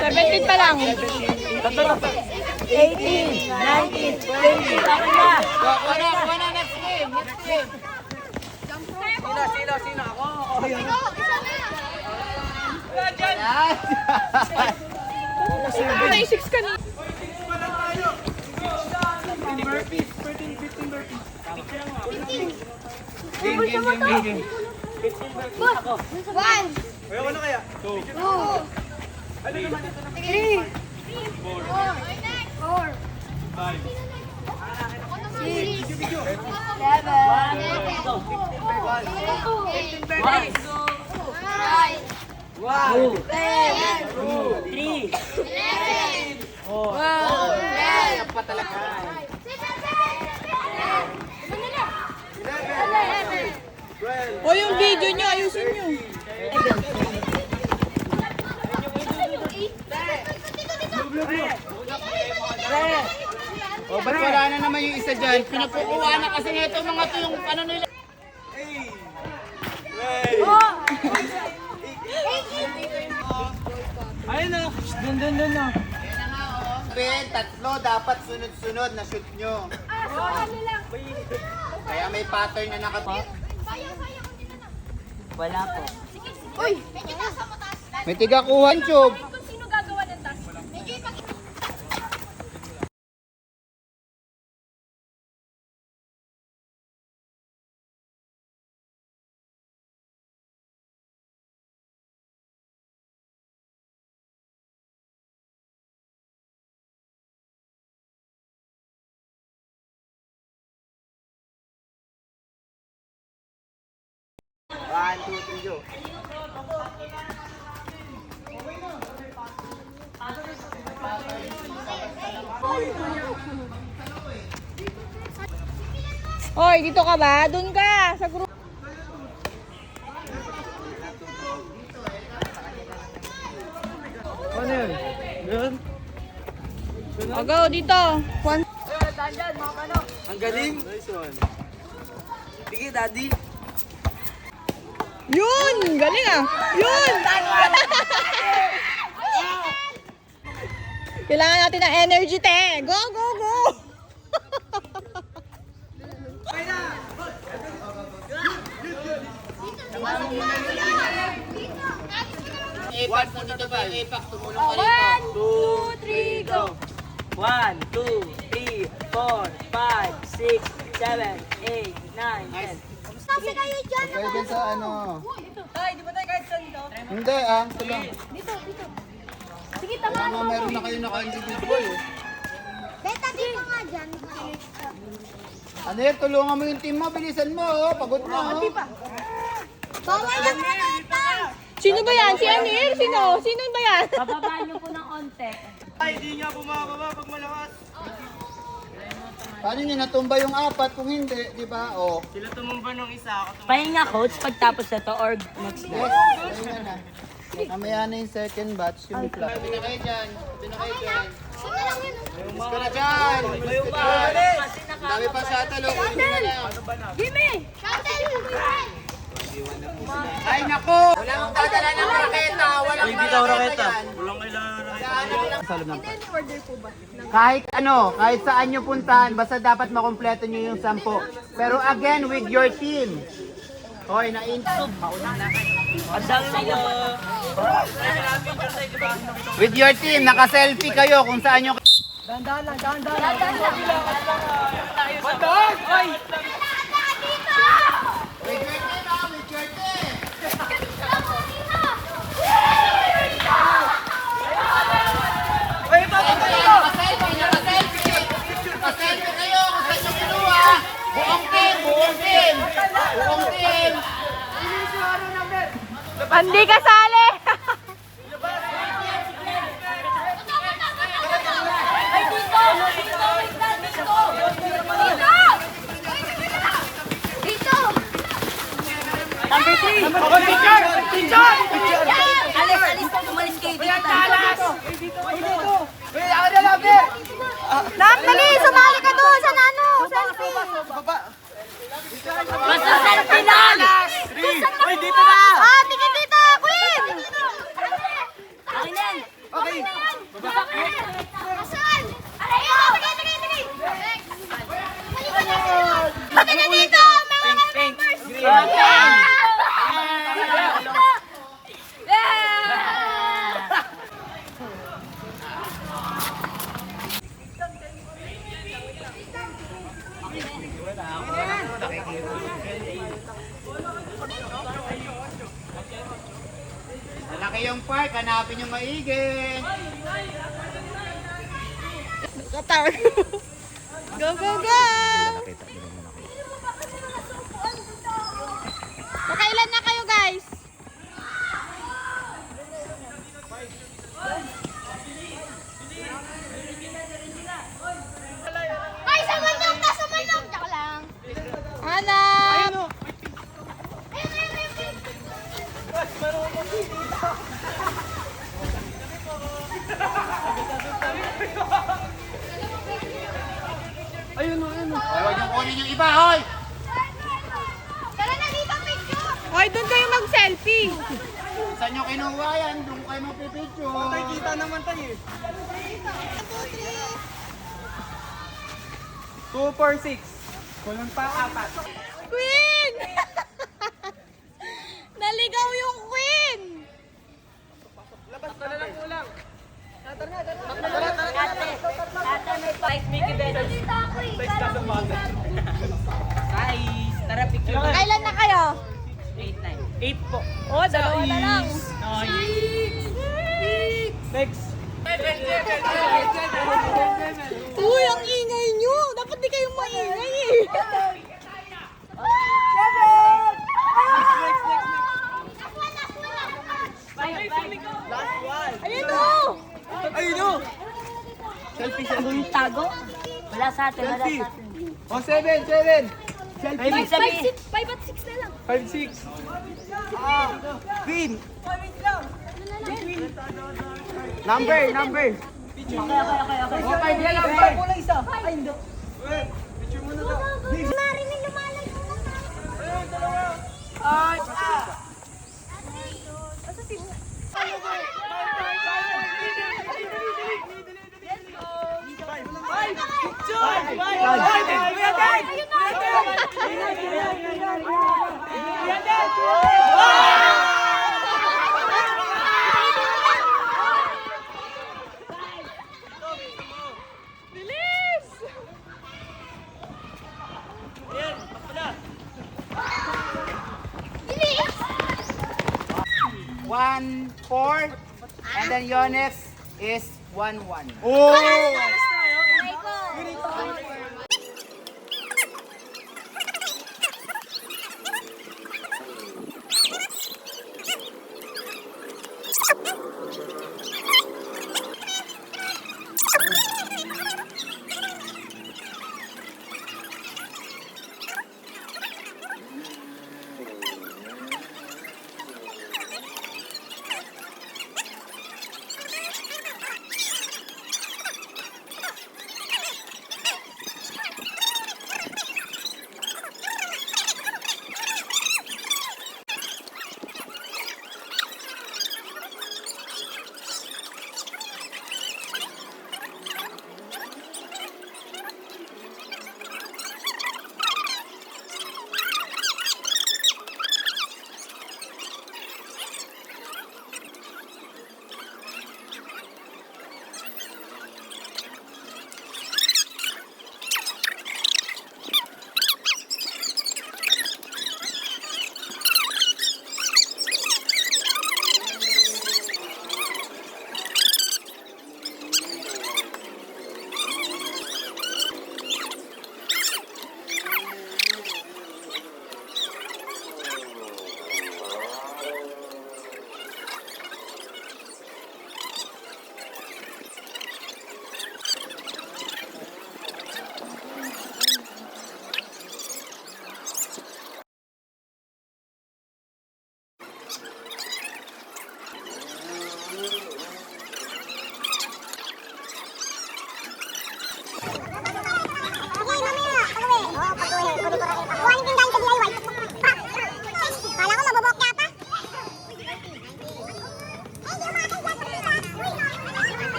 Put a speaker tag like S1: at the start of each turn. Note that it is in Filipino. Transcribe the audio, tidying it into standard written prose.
S1: 17 pa lang.
S2: 18, 19, 20. Tapos na.
S3: Kuha na, next game.
S4: Sino? Ako?
S3: Yan.
S1: 26 ka na.
S4: 15 burpees. 15 burpees.
S3: Game.
S1: One.
S4: Ayaw ko na kaya?
S1: 2. 3. 4. 5. 6. 7.
S2: 1,
S1: 10.
S2: 3,
S3: Kaya pa talaga.
S4: 12.
S1: O yung video nyo, ayusin nyo.
S3: O, ba't wala na naman yung isa dyan? Pinakukuha na kasi nito mga to yung ano nila.
S2: Ayun o. Dun na.
S3: Yan na nga, o. Ben, tatlo dapat sunod-sunod na shoot nyo. Kaya may pattern na nakapit.
S2: Wala po.
S1: Uy!
S3: May tigakuhan, Chub.
S1: Kung sino gagawa ng task. Medyo ipakita.
S4: One, two, three, go.
S1: Hoy, dito ka ba? Doon ka, sa group.
S4: Ano yun? Yun?
S1: O, go, dito. One.
S4: Ang galing. Nice one. Sige, daddy.
S5: Yun! Galing ah! Yun! Kailangan natin ng energy, te! Go, go, go!
S3: Apex, nandito ba yung Apex? Tumulong ka rito.
S1: 1, 2, 3, go!
S2: 1, 2, 3, 4, 5, 6, 7, 8, 9, 10.
S1: Kasi kayo dyan.
S3: Kayo dyan sa ano?
S5: Ay, di ba tayo kahit saan dito?
S3: Hindi ito lang.
S1: Dito. Sige,
S3: Kaya
S1: tamaan
S3: nga
S1: mo.
S3: meron na kayo naka-individual eh.
S1: Beta, dito nga dyan.
S3: Ano yan, tulungan mo yung team mo, bilisan mo oh. Pagod na oh.
S1: Bawal lang muna ito.
S5: Sino ba yan? Si Anil? Sino? Sino ba yan?
S2: Bababaan niyo po ng onte.
S4: Ay, hindi nga bumababa pag malakas.
S3: Paano nyo natumba yung apat kung hindi, di ba? Oh.
S4: Sila tumumba nung isa, ako tumumba.
S2: Pahinga coach pagtapos na to or next na.
S3: Yes, ayun na. Mamaya na yung second batch, yung flag. Sabi na kayo dyan, sabi na kayo dyan.
S1: Sige lang yun.
S3: Miss ka na dyan! Miss ka dyan! Dami pa shuttle, oh. Kunin na lang.
S1: Gimme! Shuttle!
S3: Ay nako! Walang dadala ng raketa, walang raketa yan.
S4: Walang kailangan na
S3: Sa loob ng kahit ano, kahit saan nyo puntahan, basta dapat makompleto nyo yung 10. Pero again, with your team. Hoy, na-intube.
S2: Ang dami na
S3: With your team, naka-selfie kayo kung saan nyo... With your team, with your team. Naka-selfie kayo kung saan nyo kinuha. Buong team, buong team. Buong team.
S5: Hindi kasali!
S1: Dito!
S2: Number 3!
S4: Oh, teacher! Teacher!
S2: Alis po, tumalis kayo dito.
S4: Wait, ako na lang, Ber!
S5: Nak, dali! Sumali ka doon sa nano! Selfie!
S2: Basta selfie lang!
S4: Uy, dito na!
S5: Ah, tingin dito! Queen!
S2: Akin yan!
S4: Okay.
S1: Asan? Aray ko! Tingin! Pati na dito! Mga members!
S2: Okay!
S3: Malaki yung park, hanapin yung maigi.
S5: Qatar! Go, go, go! Makailan na kayo, guys?
S1: Ay, sa manok! Nasa manok! Tsaka lang.
S5: Hanap!
S1: Ayun.
S3: Huwag yung kunin yung iba, hoy!
S1: Tara na dito, picture!
S5: Hoy, doon kayo mag-selfie!
S3: Saan nyo kinuha yan? Doon kayo magpipicture.
S4: Tay, kita naman tayo eh. 2, 4, 6. Kulang pa ang 4.
S5: Queen! Naligaw yung queen!
S4: Labas ka na lang kulang.
S2: Ate, may 5 Mickey Betos.
S1: Dito ako eh.
S2: Guys, tara picture.
S5: Kailan na kayo?
S2: 8, 9.
S4: 8 po.
S5: Oh, dalawa na lang.
S4: Next.
S5: Uy, ang ingay nyo! Dapat di kayong maingay eh!
S4: Last one.
S5: Ayun o!
S4: Ayun o. Selfie, selfie.
S2: Yung tago? Wala sa atin, wala
S4: Selfie.
S2: sa atin.
S4: Oh, 7, 7. Selfie.
S2: Ibig sabihin,
S1: 5 at 6 na lang.
S4: 5, 6. Green. Number.
S2: okay.
S4: Okay, number.
S1: Marinig lumalayo na tayo. Bilis!
S3: 1-4. And then Yonex is 1-1.
S4: Oh!